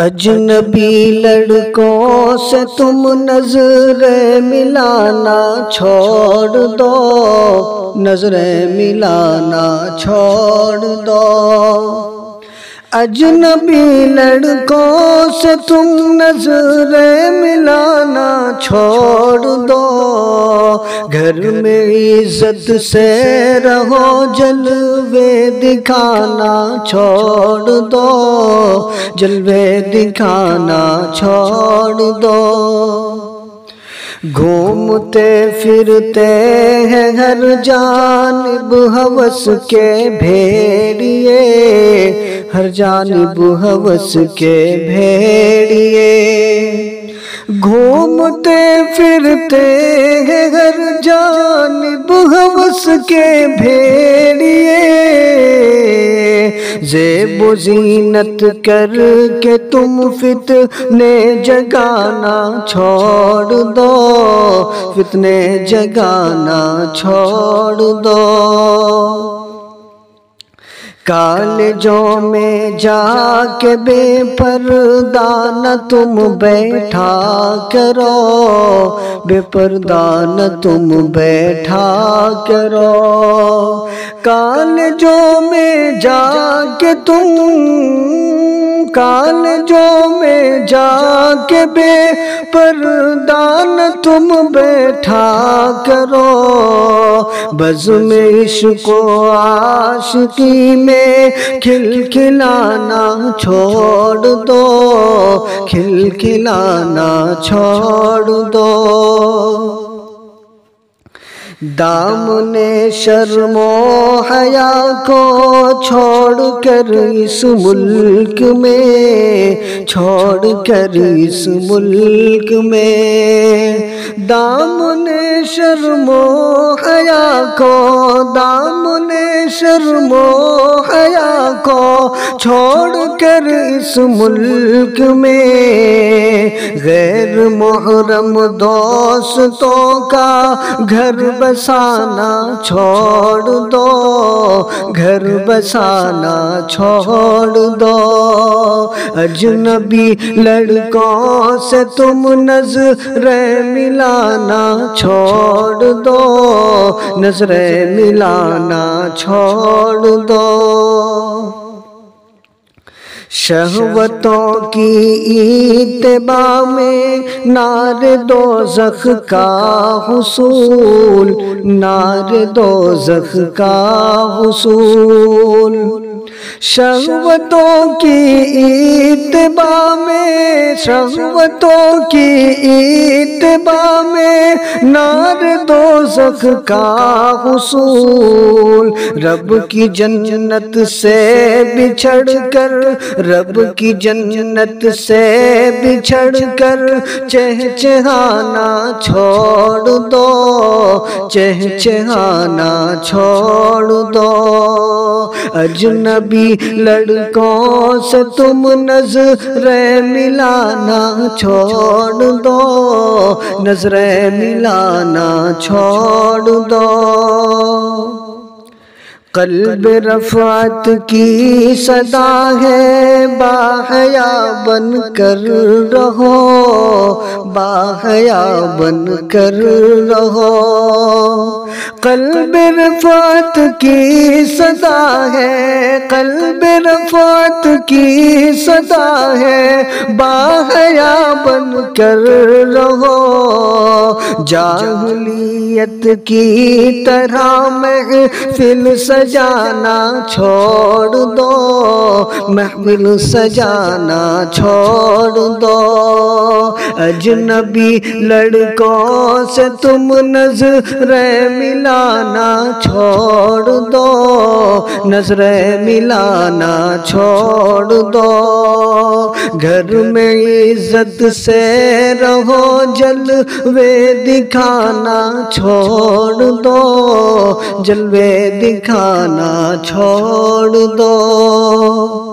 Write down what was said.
اجنبی لڑکوں سے تم نظریں ملانا چھوڑ دو، نظریں ملانا چھوڑ دو۔ اجنبی لڑکوں سے تم نظریں ملانا چھوڑ دو، گھر میں عزت سے رہو، جلوے دکھانا چھوڑ دو، جلوے دکھانا چھوڑ دو۔ گھومتے پھرتے ہیں ہر جانب ہوس کے بھیڑیے، ہر جانب ہوس کے بھیڑیے۔ گھومتے پھرتے ہیں ہر جانب ہوس کے بھیڑیے، زیب و زینت کر کے تم فتنے جگانا چھوڑ دو، فتنے جگانا چھوڑ دو۔ کالجوں میں جا کے بے پردہ نہ تم بیٹھا کرو، بے پردہ نہ تم بیٹھا کرو۔ کالجوں میں جا کے تم، کالجوں میں جا کے بے پردہ نہ تم بیٹھا کرو، بزم عشق و عاشقی میں کھلکھلانا چھوڑ دو، کھلکھلانا چھوڑ دو۔ دامن شرم و حیا کو چھوڑ کر اس ملک میں، چھوڑ کر اس ملک میں، دامن شرم و حیا کو، دامن شرم و حیا کو چھوڑ کر اس ملک میں، غیر محرم دوستوں کا گھر بسانا چھوڑ دو، گھر بسانا چھوڑ دو۔ اجنبی لڑکوں سے تم نظریں ملانا چھوڑ دو، نظریں ملانا چھوڑ دو۔ شہوتوں کی اتباع میں نار دوزخ کا حصول، نار دوزخ کا حصول۔ شہوتوں کی اتباع میں، شہوتوں کی اتباع میں نار دوزخ کا حصول۔ رب کی جنت سے بچھڑ کر، رب کی جنت سے بچھڑ کر چہچہانا چھوڑ دو، چہچہانا چھوڑ دو۔ اجنبی لڑکوں سے تم نظریں ملانا چھوڑ دو، نظریں ملانا چھوڑ دو۔ قلب رفعت کی صدا ہے، باحیا بن کر رہو، باحیا بن کر رہو۔ قلب رفعت کی صدا ہے، قلب رفعت کی صدا ہے، باحیا بن کر رہو۔ جاہلیت کی طرح محفل سجانا چھوڑ دو، محفل سجانا چھوڑ دو۔ اجنبی لڑکوں سے تم نظریں ملانا چھوڑ دو، نظریں ملانا چھوڑ دو۔ گھر میں عزت سے رہو، جلوے دکھانا چھوڑ دو، جلوے دکھانا چھوڑ دو۔